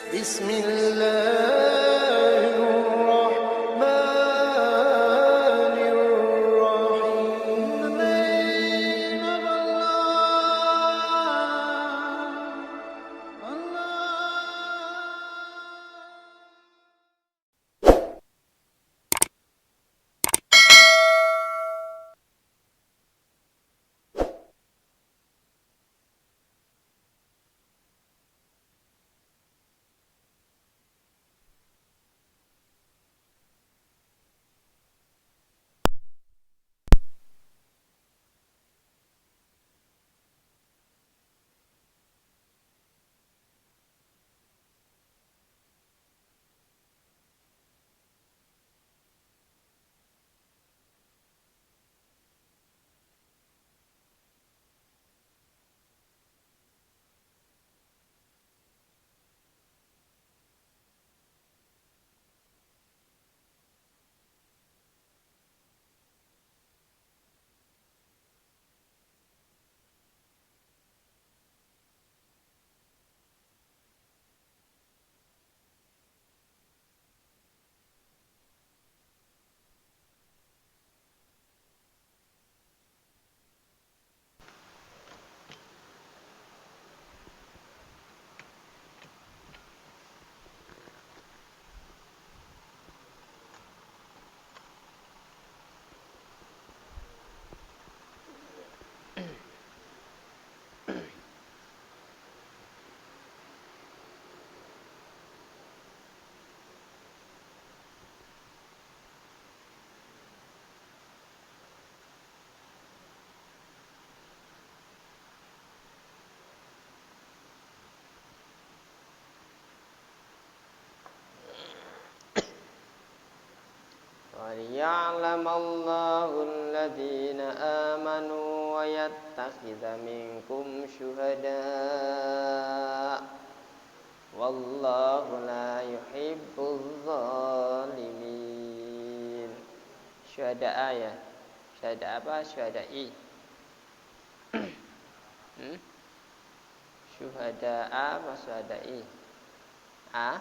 بسم الله الرحمن الرحيم وَلِيَعْلَمَ اللَّهُ الَّذِينَ آمَنُوا وَيَتَّخِذَ مِنكُمْ شُهَدَاءَ وَاللَّهُ لَا يُحِبُّ الظَّالِمِينَ. Syuhada'a ya. Syuhada'a apa? Syuhada'i. Syuhada'a apa syuhada'i? A?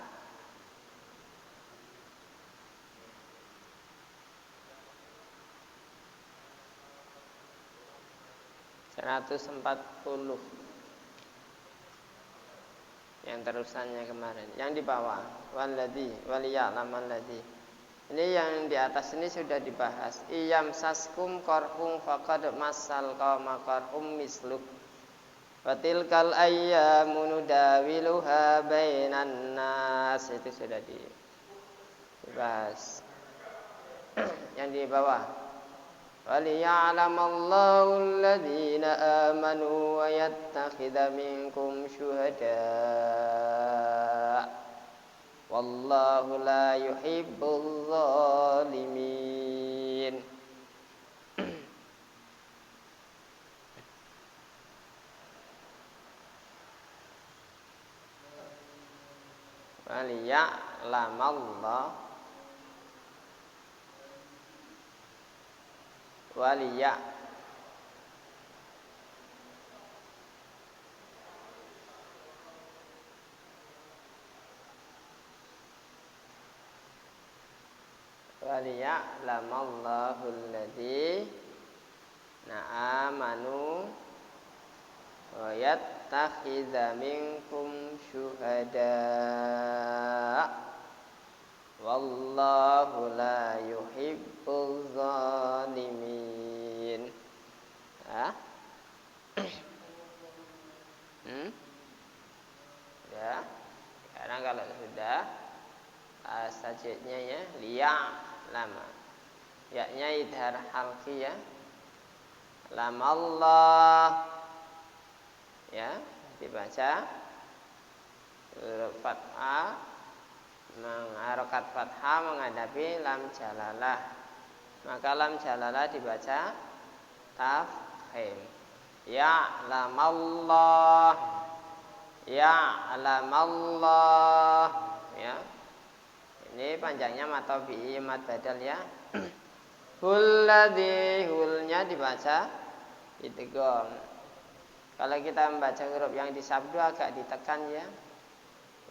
140 yang terusannya kemarin, yang di bawah waliya'lamalladzi. Ini yang di atas ini sudah dibahas. Iyam saskum qarhum faqad massal qauma qarhum misluk wa tilkal ayyamu nudawiluha bainan nas. Itu sudah dibahas. Yang di bawah وَلِيَعْلَمَ الَّذِينَ آمَنُوا وَيَتَّخِذَ مِنكُمْ شُهَدَاءَ وَاللَّهُ لَا يُحِبُّ الظَّالِمِينَ. وَلِيَعْلَمَ waliya'lamallahu alladzina amanu wa yattakhidha minkum syuhada wallahu la yuhibbul zalimin. Ya. Sekarang kalau sudah sajidnya ya lama. Ya-nya idhar halqi ya. Lamallah. Ya, dibaca huruf fathah mengharokat fathah menghadapi lam jalalah. Maka lam jalalah dibaca tafkhim. Ya'lamallah. Ya'lamallah. Ya. Ini panjangnya mad tabi'i mad badal ya. Hulladzi, hulnya dibaca idgham. Kalau kita membaca huruf yang disabdu agak ditekan ya.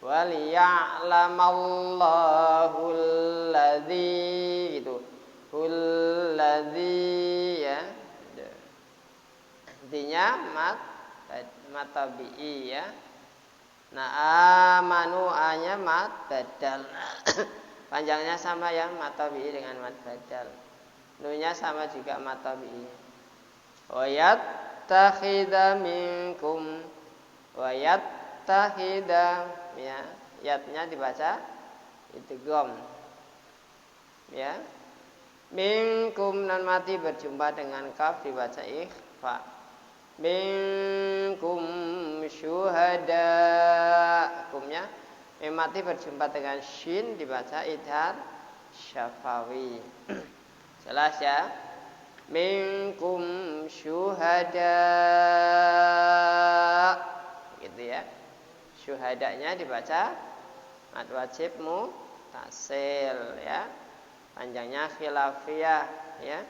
waliya'lamallahu alladzi gitu. Alladzi ya. Intinya mat tabi'i ya. Nah, amanu anya mat badal. Panjangnya sama ya, mat tabi'i dengan mat badal. Nunya sama juga mat tabi'i. Wa yattakhidha minkum wa yattakhidha ya. Yatnya dibaca idgham. Ya. Minkum nan mati berjumpa dengan kaf dibaca ikhfa. Minkum syuhada kumnya mati berjumpa dengan shin dibaca idhar syafawi. Jelas ya. Minkum syuhada gitu ya. Syuhadanya dibaca mad wajib mutasil ya. Panjangnya khilafiyah ya.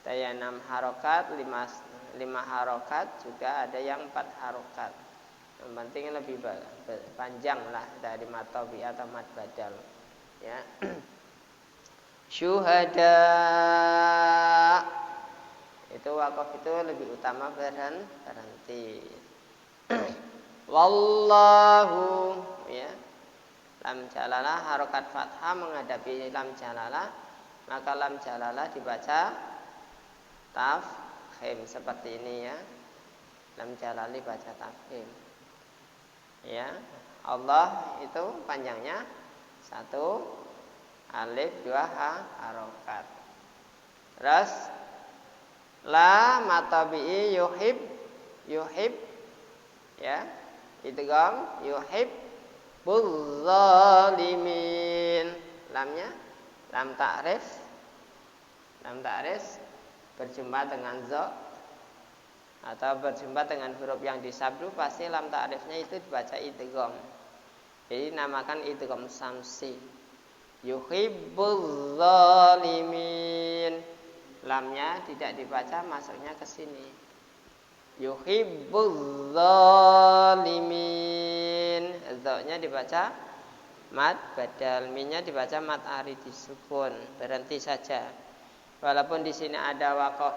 Daya 6 harokat 5 harokat juga ada yang 4 harokat. Yang penting lebih panjang lah dari mat tabi'i atau mat badal ya. Syuhada itu wakaf itu lebih utama berhenti. Wallahu ya. Lam jalalah harokat fathah menghadapi lam jalalah, maka lam jalalah dibaca tafkhim seperti ini ya. Lam jalali baca tafkhim. Ya. Allah itu panjangnya 1 alif 2 harokat. Terus la matabi'i yuhib ya. Idgham yuhib buzzalimin. Lamnya lam ta'rif berjumpa dengan za atau berjumpa dengan huruf yang disabdu pasti lam ta'rifnya itu dibaca idgham. Jadi namakan idgham samsi. Yuhibbuz zalimin. Lamnya tidak dibaca masuknya ke sini. Yuhibbuz zalimin. Za-nya dibaca mad badal, minnya dibaca mad arid disukun. Berhenti saja. Walaupun di sini ada waqaf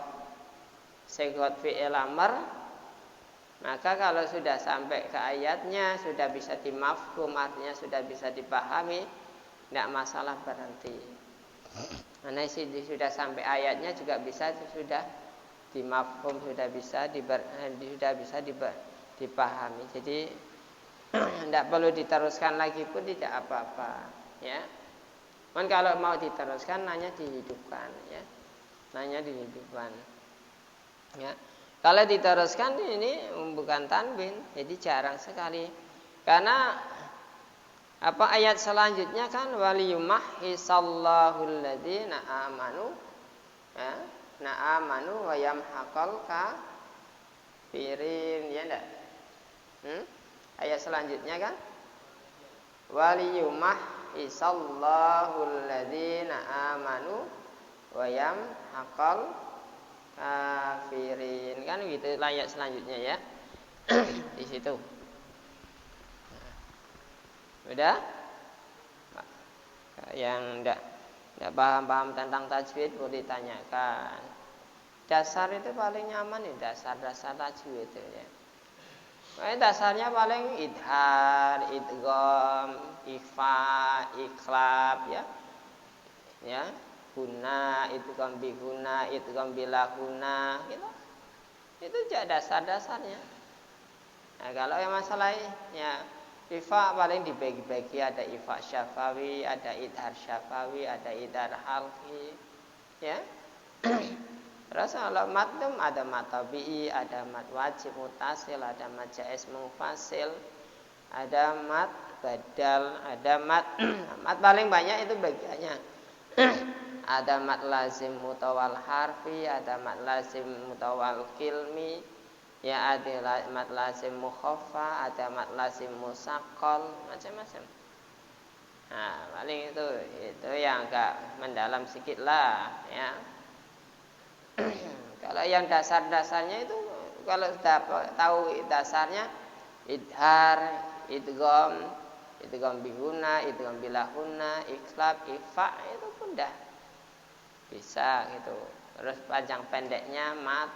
sighah fi'il amr, maka kalau sudah sampai ke ayatnya sudah bisa dimafhum, artinya sudah bisa dipahami, tidak masalah berhenti. Karena sudah sampai ayatnya juga bisa sudah dimafhum, sudah bisa dipahami. Jadi tidak perlu diteruskan lagi pun tidak apa-apa, ya. Man kalau mau diteruskan nanya dihidupkan, ya. Nanya dihidupkan. Ya. Kalau diteruskan ini bukan tanwin, jadi jarang sekali. Karena apa ayat selanjutnya kan waliyumahhisallahu alladzina amanu ya, na amanu wa yamhaqal kafirin ya enggak? Ayat selanjutnya kan waliyumahhisallahu alladzina amanu wa yamhaqal kafirin kan gitu ayat selanjutnya ya. Di situ. Udah? Yang enggak paham tentang tajwid boleh ditanyakan. Dasar itu paling nyaman ya, dasar-dasar tajwid itu ya. Dasarnya paling idhar, idgham, ikhfa, iklab ya. Ya, guna, idgham bi guna, idgham bila guna gitu. Itu dasar-dasarnya. Nah, kalau yang masalah ya ifa paling dibagi-bagi, ada ifa syafawi, ada idhar syafawi, ada idhar halqi ya. Terus kalau matum ada mat tabi'i, ada mat wajib mutasil, ada mat jaiz mufasil, ada mat badal, ada mat paling banyak itu bagiannya. Ada mat lazim mutawal harfi, ada mat lazim mutawal kilmi, ya ada mat lazim mukhaffa, ada mat lazim musaqqal, macam-macam. Nah, paling itu yang agak mendalam sedikit lah, ya. Kalau yang dasar-dasarnya itu kalau sudah tahu dasarnya idhar, idgham, idgham bihuna, idgham bilahuna, ikhlab, ifa itu pun dah bisa gitu. Terus panjang pendeknya mat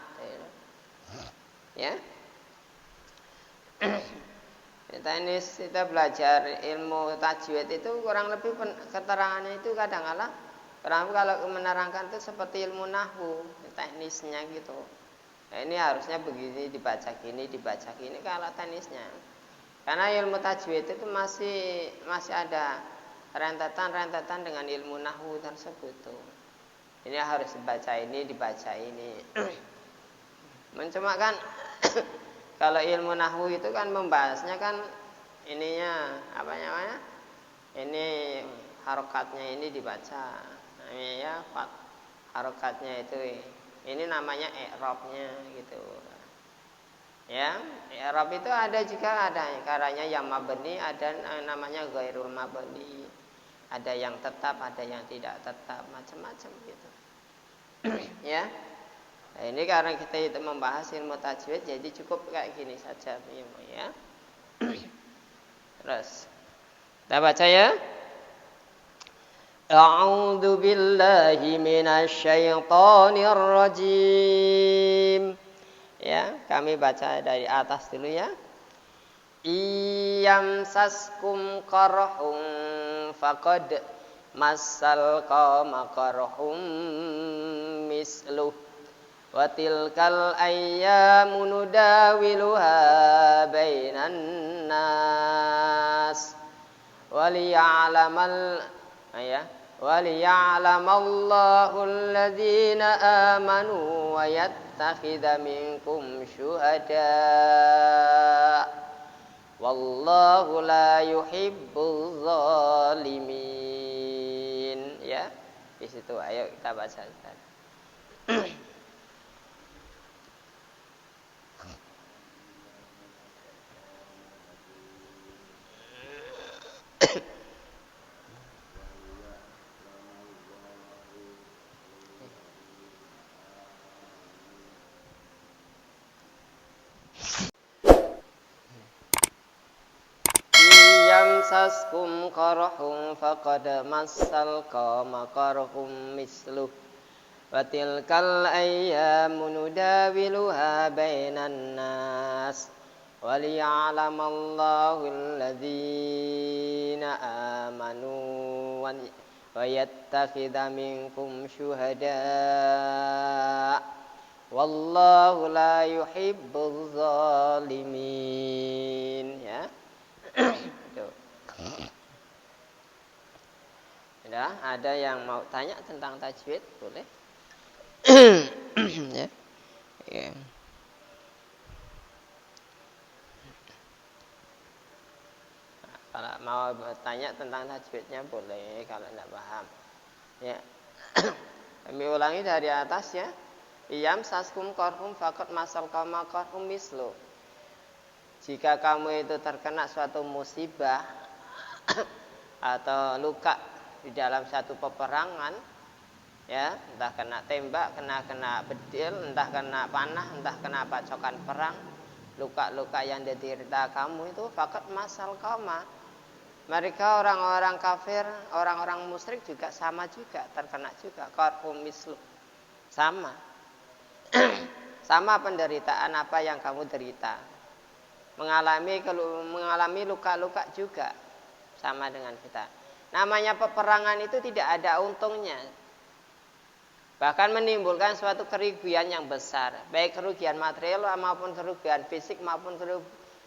ya. Kita belajar ilmu tajwid itu kurang lebih keterangannya itu kadang-kala kalau menerangkan itu seperti ilmu nahwu, teknisnya gitu. Nah, ini harusnya begini dibaca gini kalau teknisnya. Karena ilmu tajwid itu masih ada rentetan dengan ilmu nahwu tersebut tuh. Ini harus dibaca ini. Cuma kan kalau ilmu nahwu itu kan membahasnya kan ininya apa namanya? Ini harokatnya ini dibaca. Ya, harokatnya itu ini namanya i'rabnya gitu. Ya, i'rab itu ada juga caranya yang mabni, ada namanya ghairul mabni. Ada yang tetap, ada yang tidak tetap, macam-macam gitu. Ya. Nah, ini karena kita itu membahas ilmu tajwid, jadi cukup kayak gini saja ya. Terus kita baca ya. A'udzu billahi minasyaitonir rajim. Ya, kami baca dari atas dulu ya. Iyamsaskum qarhum faqad massal qawma qarhum misluh wa tilkal ayyamu nudawiluha bainan nas waliya'lamallahu alladhina amanu wa yattakhidha minkum syuhada wallahu la yuhibbuz zalimin. Ya, di situ ayo kita baca. Yamsaskum qarhum faqad massal qawma qarhum misluh wa tilkal ayyamu nudawiluha bainan nas waliya'lamallahu alladhina amanu wa yattakhidha minkum syuhada wallahu la yuhibbuz zalimin. Ya. Ya, ada yang mau tanya tentang tajwid boleh? Ya. Ya. Kalau mau bertanya tentang tajwidnya boleh, kalau tidak paham. Ya. Kami ulangi dari atas ya. Iyam saskum qarhum faqad masal qama qarhum mislu. Jika kamu itu terkena suatu musibah atau luka di dalam satu peperangan, ya, entah kena tembak, kena bedil, entah kena panah, entah kena pacokan perang, luka-luka yang diderita kamu itu faqad masal qama. Mereka orang-orang kafir, orang-orang musyrik juga sama juga, terkena juga qarhum mislu. Sama. Sama penderitaan apa yang kamu derita. Mengalami luka-luka juga sama dengan kita. Namanya peperangan itu tidak ada untungnya. Bahkan menimbulkan suatu kerugian yang besar, baik kerugian material maupun kerugian fisik maupun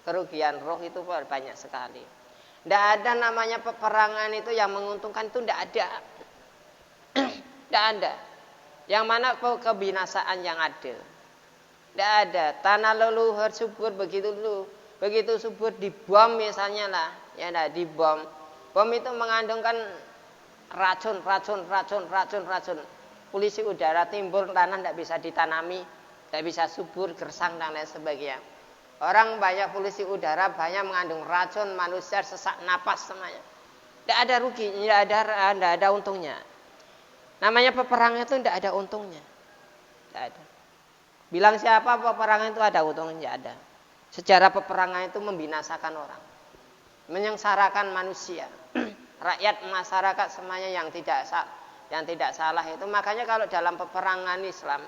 kerugian roh itu banyak sekali. Tidak ada namanya peperangan itu yang menguntungkan, itu tidak ada. Tidak ada. Yang mana kebinasaan yang adil. Tidak ada. Tanah leluhur subur begitu subur dibom misalnya lah, ya enggak, dibom. Bom itu mengandungkan racun. Polusi udara timbul, tanah tidak bisa ditanami, tidak bisa subur, gersang dan lain sebagainya. Orang banyak polusi udara, banyak mengandung racun, manusia sesak napas semuanya. Tidak ada rugi, tidak ada untungnya. Namanya peperangan itu tidak ada untungnya. Tidak ada. Bilang siapa peperangan itu ada untungnya? Tidak ada. Sejarah peperangan itu membinasakan orang. menyengsarakan manusia, rakyat masyarakat semuanya yang tidak salah itu. Makanya kalau dalam peperangan Islam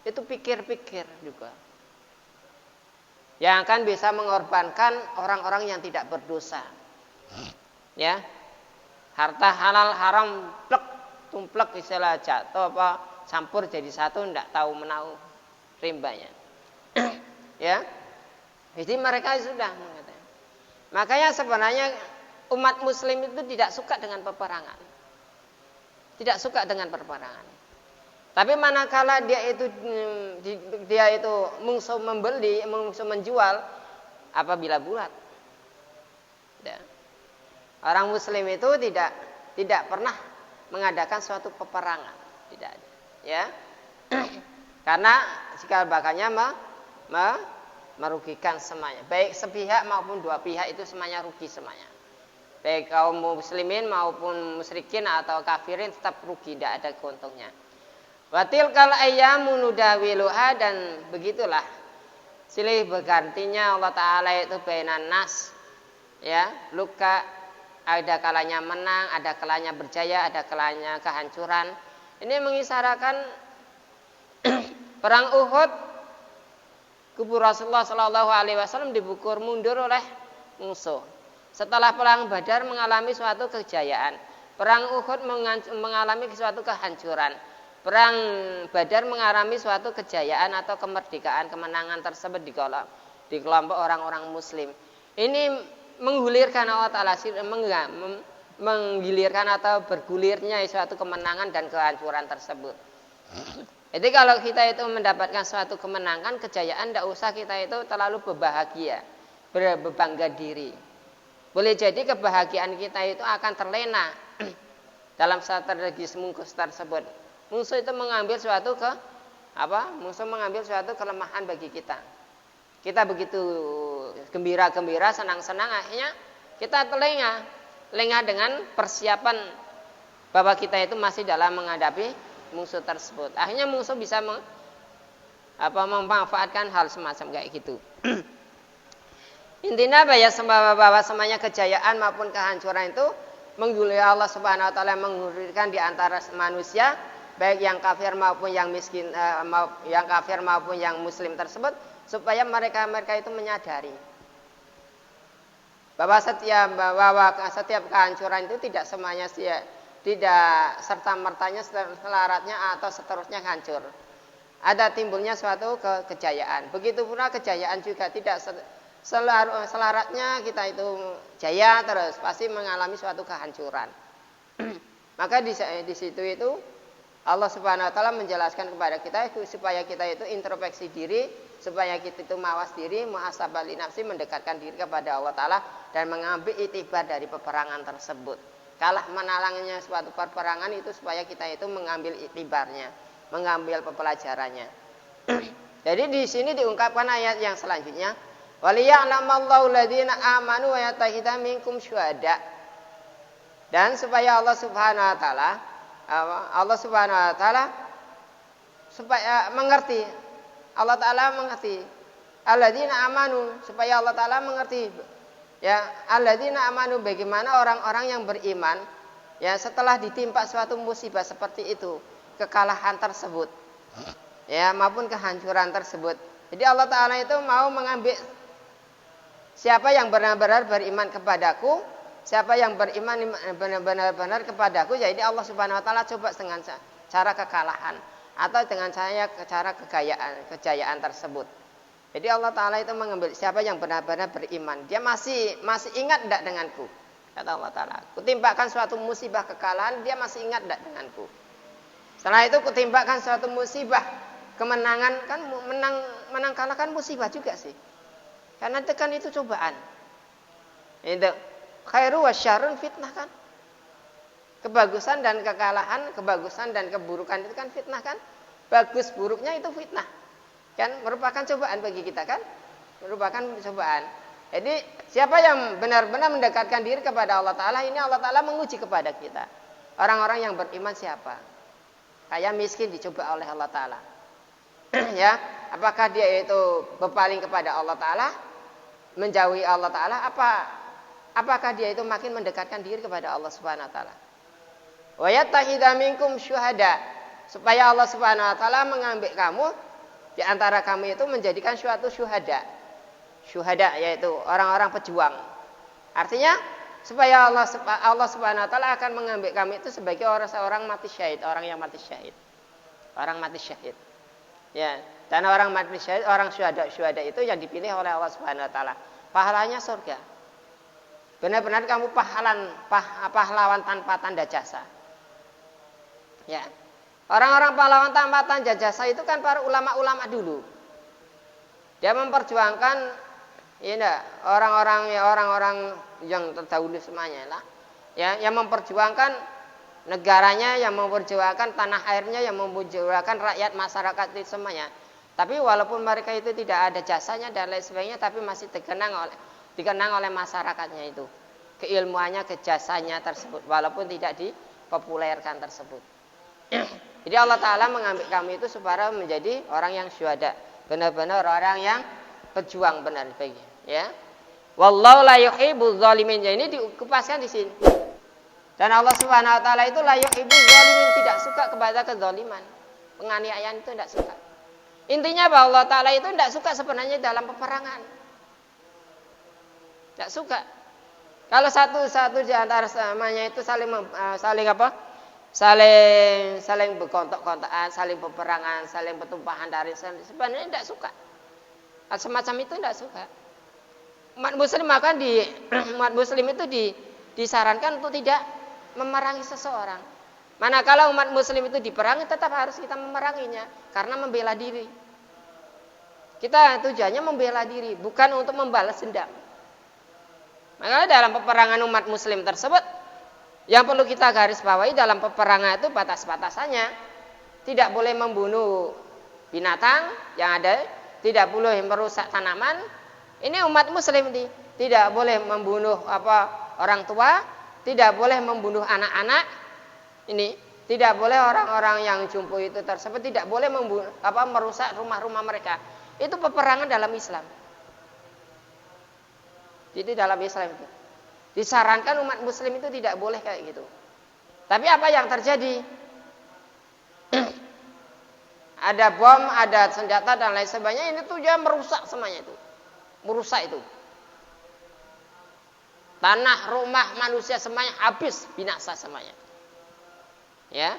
itu pikir-pikir juga, yang akan bisa mengorbankan orang-orang yang tidak berdosa. Ya, harta halal haram tumplek istilah jatuh apa campur jadi satu, tidak tahu menau rimbanya. Ya, jadi mereka sudah mengatakan. Makanya sebenarnya umat Muslim itu tidak suka dengan peperangan, tidak suka dengan peperangan. Tapi manakala dia itu musuh membeli, musuh menjual, apabila bulat. Ya. Orang Muslim itu tidak pernah mengadakan suatu peperangan, tidak ada. Ya, karena jika bakanya merugikan semuanya, baik sepihak maupun dua pihak itu semuanya rugi semuanya. Baik kaum muslimin maupun musyrikin atau kafirin tetap rugi, tidak ada keuntungnya. Watil kal ayyamu nudawiluha, dan begitulah silih bergantinya Allah Ta'ala itu bainan nas. Ya, luka ada kalanya menang, ada kalanya berjaya, ada kalanya kehancuran. Ini mengisyaratkan perang Uhud, kubu Rasulullah SAW dibukul mundur oleh musuh. Setelah perang Badar mengalami suatu kejayaan, perang Uhud mengalami suatu kehancuran. Perang Badar mengalami suatu kejayaan atau kemerdekaan, kemenangan tersebut di kelompok orang-orang Muslim. Ini menggulirkan Allah Ta'ala, menggilirkan atau bergulirnya suatu kemenangan dan kehancuran tersebut. Jadi kalau kita itu mendapatkan suatu kemenangan, kejayaan, tidak usah kita itu terlalu berbahagia, berbangga diri. Boleh jadi kebahagiaan kita itu akan terlena dalam strategi musuh tersebut. Musuh itu mengambil suatu musuh mengambil suatu kelemahan bagi kita. Kita begitu gembira-gembira, senang-senang, akhirnya kita lengah dengan persiapan bahwa kita itu masih dalam menghadapi musuh tersebut. Akhirnya musuh bisa memanfaatkan hal semacam kayak gitu. Intinya bahwa semuanya kejayaan maupun kehancuran itu menggulirkan Allah Subhanahu wa taala, menggulirkan di antara manusia, baik yang kafir maupun yang miskin, yang kafir maupun yang muslim tersebut, supaya mereka itu menyadari bahwa setiap kehancuran itu tidak semuanya tidak serta-mertanya selaratnya atau seterusnya hancur. Ada timbulnya suatu kejayaan. Begitu pula kejayaan juga tidak selaratnya kita itu jaya terus, pasti mengalami suatu kehancuran. Maka di situ itu Allah Subhanahu wa taala menjelaskan kepada kita supaya kita itu introspeksi diri, supaya kita itu mawas diri, muhasabah li nafsi, mendekatkan diri kepada Allah Ta'ala dan mengambil iktibar dari peperangan tersebut. Kalah menalangnya suatu peperangan itu supaya kita itu mengambil iktibarnya, mengambil pelajarannya. Jadi di sini diungkapkan ayat yang selanjutnya, waliya'lamallahu alladziina aamanu wa yattakhidha minkum syuhada. Dan supaya Allah Subhanahu wa taala supaya mengerti, Allah Ta'ala mengerti alladzina amanu, supaya Allah Ta'ala mengerti ya, alladzina amanu, bagaimana orang-orang yang beriman ya setelah ditimpa suatu musibah seperti itu, kekalahan tersebut ya maupun kehancuran tersebut. Jadi Allah Ta'ala itu mau mengambil siapa yang benar-benar beriman kepadaku, siapa yang beriman benar-benar kepadaku. Jadi Allah Subhanahu wa taala coba dengan cara kekalahan atau dengan cara kejayaan tersebut. Jadi Allah Ta'ala itu mengambil siapa yang benar-benar beriman. Dia masih ingat tidak denganku, kata Allah Ta'ala. Kutimpakan suatu musibah kekalahan, dia masih ingat tidak denganku. Setelah itu kutimpakan suatu musibah kemenangan, kan menang kalah kan musibah juga sih. Karena itu cobaan. Itu khairu wasyarrun fitnah kan. Kebagusan dan kekalahan, kebagusan dan keburukan itu kan fitnah kan. Bagus buruknya itu fitnah. Kan merupakan cobaan bagi kita kan. Merupakan cobaan. Jadi siapa yang benar-benar mendekatkan diri kepada Allah Ta'ala, ini Allah Ta'ala menguji kepada kita. Orang-orang yang beriman siapa? Kaya miskin dicoba oleh Allah Ta'ala. Ya, apakah dia itu berpaling kepada Allah Ta'ala, menjauhi Allah Ta'ala, apa apakah dia itu makin mendekatkan diri kepada Allah Subhanahu wa taala. Wa yattakhidha minkum syuhada, supaya Allah Subhanahu wa taala mengambil kamu di antara kamu itu menjadikan suatu syuhada. Syuhada yaitu orang-orang pejuang. Artinya supaya Allah Subhanahu wa taala akan mengambil kamu itu sebagai seorang mati syahid, orang yang mati syahid. Orang mati syahid. Ya, dan orang mati syahid, orang syuhada itu yang dipilih oleh Allah Subhanahu wa taala. Pahalanya surga. Benar-benar kamu pahlawan tanpa tanda jasa. Ya. Orang-orang pahlawan tanpa tanda jasa itu kan para ulama-ulama dulu. Dia memperjuangkan orang-orang yang terdahulu semuanya lah. Ya, yang memperjuangkan negaranya, yang memperjuangkan tanah airnya, yang memperjuangkan rakyat masyarakat itu semuanya. Tapi walaupun mereka itu tidak ada jasanya dan lain sebagainya, tapi masih dikenang oleh masyarakatnya itu, keilmuannya, kejasanya tersebut, walaupun tidak dipopulerkan tersebut. Jadi Allah Ta'ala mengambil kamu itu supaya menjadi orang yang syuhada, benar-benar orang yang pejuang benar bagi. Ya, wallahu la yuhibbuz zalimin. Ini dikupaskan di sini. Dan Allah Subhanahu wa taala itu la yuhibbuz zalimin, tidak suka kepada kezaliman. Penganiayaan itu tidak suka. Intinya bahwa Allah Ta'ala itu tidak suka sebenarnya dalam peperangan. Tidak suka. Kalau satu di antara samanya itu saling berkontak-kontakan, saling peperangan, saling pertumpahan darah, sebenarnya tidak suka. Semacam itu tidak suka. Umat muslim itu disarankan untuk tidak memerangi seseorang. Manakala umat muslim itu diperangi, tetap harus kita memeranginya karena membela diri. Kita tujuannya membela diri, bukan untuk membalas dendam. Makanya dalam peperangan umat muslim tersebut, yang perlu kita garis bawahi dalam peperangan itu batas-batasannya. Tidak boleh membunuh binatang yang ada, tidak boleh merusak tanaman. Ini umat muslim nih, tidak boleh membunuh orang tua, tidak boleh membunuh anak-anak. Ini tidak boleh orang-orang yang jumbo itu tersebut tidak boleh merusak rumah-rumah mereka. Itu peperangan dalam Islam. Jadi dalam Islam itu disarankan umat muslim itu tidak boleh kayak gitu. Tapi apa yang terjadi? Ada bom, ada senjata dan lain sebagainya, ini tuh dia merusak semuanya itu. Merusak itu. Tanah, rumah, manusia semuanya habis, binasa semuanya. Ya.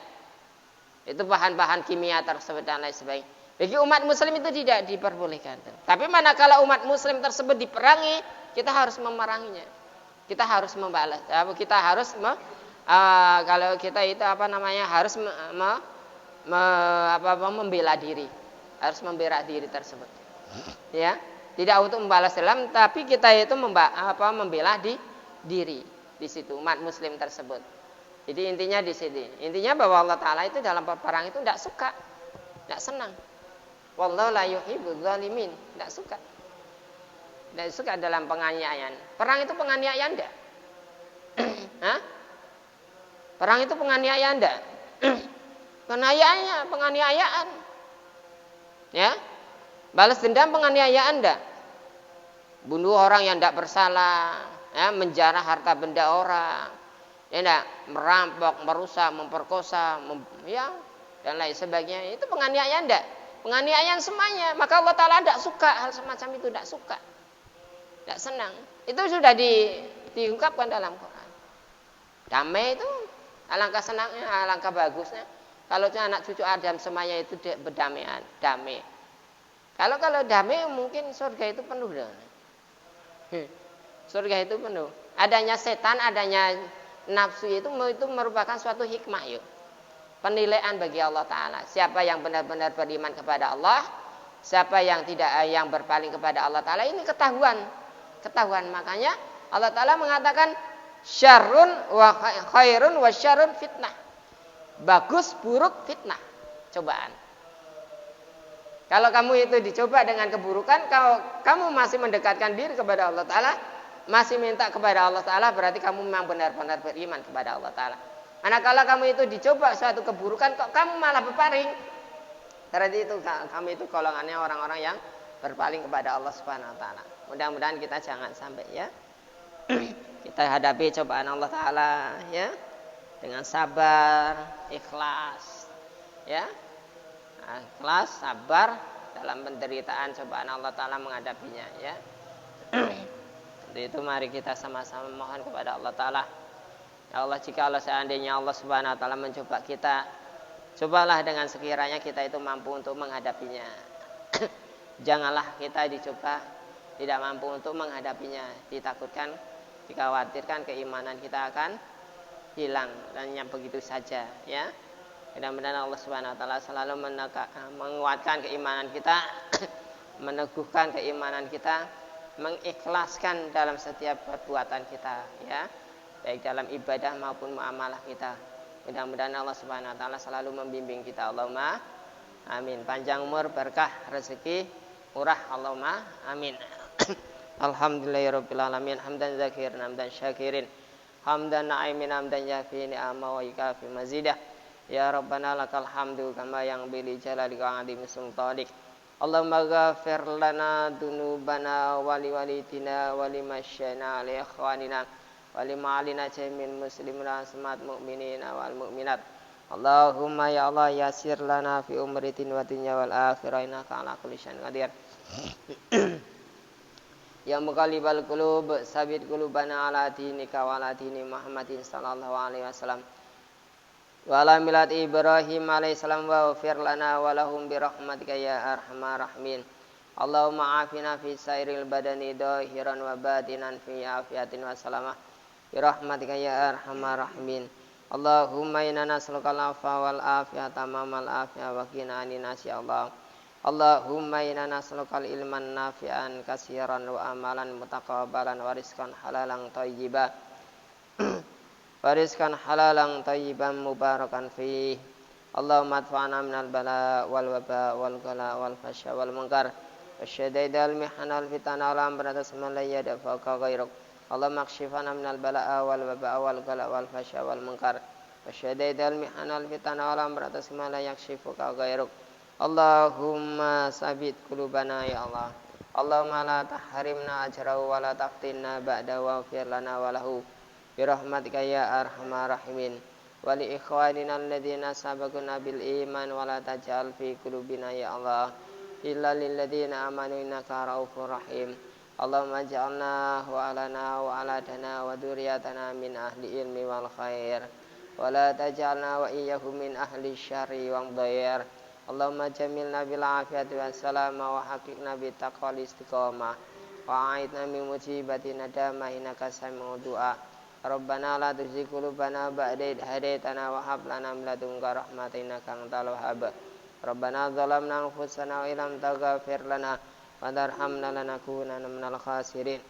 Itu bahan-bahan kimia tersebut dan lain sebagainya. Bagi umat muslim itu tidak diperbolehkan. Tapi manakala umat muslim tersebut diperangi, kita harus memeranginya. Kita harus membalas. Kita harus kalau kita itu harus membela diri. Harus membela diri tersebut. Ya. Tidak untuk membalas dendam, tapi kita itu membela diri di situ umat muslim tersebut. Jadi intinya di sini. Intinya bahwa Allah Ta'ala itu dalam perang itu tidak suka, tidak senang. Wallahu la yuhibbuz zalimin, tidak suka. Tidak suka dalam penganiayaan. Perang itu penganiayaan enggak? Hah? Perang itu penganiayaan enggak? Penganiayaan. Ya. Balas dendam penganiayaan enggak? Bunuh orang yang tidak bersalah, ya, menjarah harta benda orang, ya enggak, merampok, merusak, memperkosa, dan lain sebagainya. Itu penganiayaan enggak? Penganiayaan semuanya. Maka Allah Ta'ala tidak suka hal semacam itu, tidak suka. Tidak senang. Itu sudah diungkapkan dalam Quran. Damai itu alangkah senangnya, alangkah bagusnya. Kalau anak cucu Adam semuanya itu berdamaian, damai. Kalau damai mungkin surga itu penuh dengan. Surga itu penuh. Adanya setan, adanya nafsu itu merupakan suatu hikmah yuk. Penilaian bagi Allah Ta'ala. Siapa yang benar-benar beriman kepada Allah, siapa yang tidak, yang berpaling kepada Allah Ta'ala, ini ketahuan. Makanya Allah Ta'ala mengatakan syarrun wa khairun wa syarrun fitnah. Bagus, buruk, fitnah, cobaan. Kalau kamu itu dicoba dengan keburukan, kalau kamu masih mendekatkan diri kepada Allah Ta'ala, masih minta kepada Allah Ta'ala, berarti kamu memang benar-benar beriman kepada Allah Ta'ala. Manakala kamu itu dicoba suatu keburukan, kok kamu malah berpaling, berarti itu kamu itu golongannya orang-orang yang berpaling kepada Allah Subhanahu Wa Ta'ala. Mudah-mudahan kita jangan sampai ya. kita hadapi cobaan Allah Ta'ala ya dengan sabar, ikhlas ya. Ikhlas, sabar dalam penderitaan cobaan Allah Ta'ala menghadapinya ya. Untuk itu mari kita sama-sama mohon kepada Allah Ta'ala. Ya Allah, jika Allah seandainya Allah Subhanahu Wa Ta'ala mencoba kita, cobalah dengan sekiranya kita itu mampu untuk menghadapinya. Janganlah kita dicoba tidak mampu untuk menghadapinya, ditakutkan, dikhawatirkan keimanan kita akan hilang dan yang begitu saja ya. Mudah-mudahan Allah Subhanahu Wa Ta'ala selalu menguatkan keimanan kita, meneguhkan keimanan kita, mengikhlaskan dalam setiap perbuatan kita ya, baik dalam ibadah maupun muamalah kita. Mudah-mudahan Allah Subhanahu Wa Ta'ala selalu membimbing kita. Allahumma amin. Panjang umur, berkah rezeki, murah, Allahumma amin. Alhamdulillahirabbil alamin, hamdan zakirin, hamdan syakirin, hamdan na'imin, hamdan yafi ni'ama wa yakafi mazidah. Ya Rabbana lakal hamdu kama yang bili jalalika wa azimi sultanik. Allahumma ghafir lana dunubana wali walidina wali masyana li ikhwanina wali ma'alina jamin muslimina semat mu'minina wal mu'minat. Allahumma ya Allah yasir lana fi umritin wa dunya wal akhirah innaka ala kulli syai'in qadir. Ya muqallibal qulub sabit qulubana ala dinika wa ala dini Muhammadin sallallahu alaihi wasallam. Wa ala millat Ibrahim alaihissalam wa ghfir lana wa lahum bi rahmatika ya arhamar rahimin. Allahumma afina fi sairil badani dhahiran wa batinan fi afiyatin wa salamah bi rahmatika ya arhamar rahimin. Allahumma inna nas'aluka al-afwa wal afiyata tamamal afiyah wa qina anin nasi Allah. Allahumma inna nas'aluka ilman nafi'an katsiran wa amalan mutaqabbalan wa rizqan halalan thayyiban. Wariskan halalan tayyiban mubarakan fih. Allahumma adfa'na minal bala wal waba wal ghala wal fasya wal munkar wasyadaidal mihana wal fitana wal amrata man la yadfa'uka ghairuk. Allahumma akshifna minal bala wal waba wal ghala wal fasya wal munkar wasyadaidal mihana wal fitana wal amrata man la yakshifuka ghairuk. Allahumma sabit qulubana ya Allah. Allahumma la tahrimna ajrahu wa la taftinna ba'da wa ghfir lana wa lahu birahmatika ya arhamar rahimin. Wa li ikhwanina alladhina sabaquna bil iman wa la taj'al fi qulubina ya Allah illa lil ladzina amanu innaka raufur rahim. Allahumma ij'alna wa alana wa aladana wa dzurriyyatana min ahli ilmi wal khair wa la taj'alna wa iyyahum min ahli syarri wal dhair. Allahumma jamilna bil afiyati was salama wa haqiqna bit taqwal istiqamah wa a'idna min musibati nadama innaka sami'ud du'a. Rabbana la tuzigh qulubana ba'da idh hadaytana wa hab lana min ladunka rahmatan innaka antal wahhab. Rabbana zalamna anfusana wa illam taghfir lana wa tarhamna lanakunanna minal khasirin.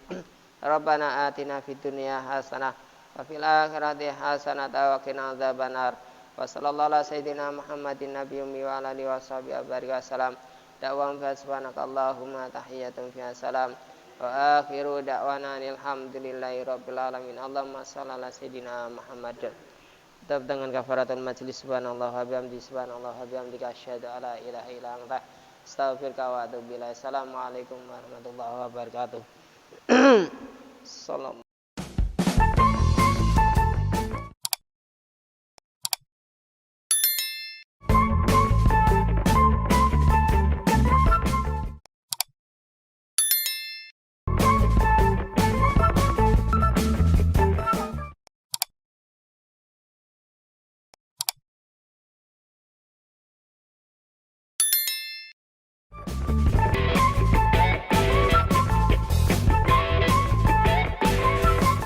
Rabbana atina fid dunya hasanah wa fil akhirati hasanah wa qina adzabannar. Wa sallallahu ala sayyidina Muhammadin nabiyyi wa ala alihi washabihi wasallam. Da'wan fa subhanakallahumma tahiyyatun fiha salam. Wa akhiru da'wana alhamdulillahi rabbil alamin. Allahumma shalli ala sayyidina Muhammad. Tetap dengan kafaratul majlis. Subhanallah wa bihamdihi, subhanallah wa bihamdika, asyhadu alla ilaha illa anta, astaghfiruka wa atubu ilaik. Assalamualaikum warahmatullahi wabarakatuh. Salam.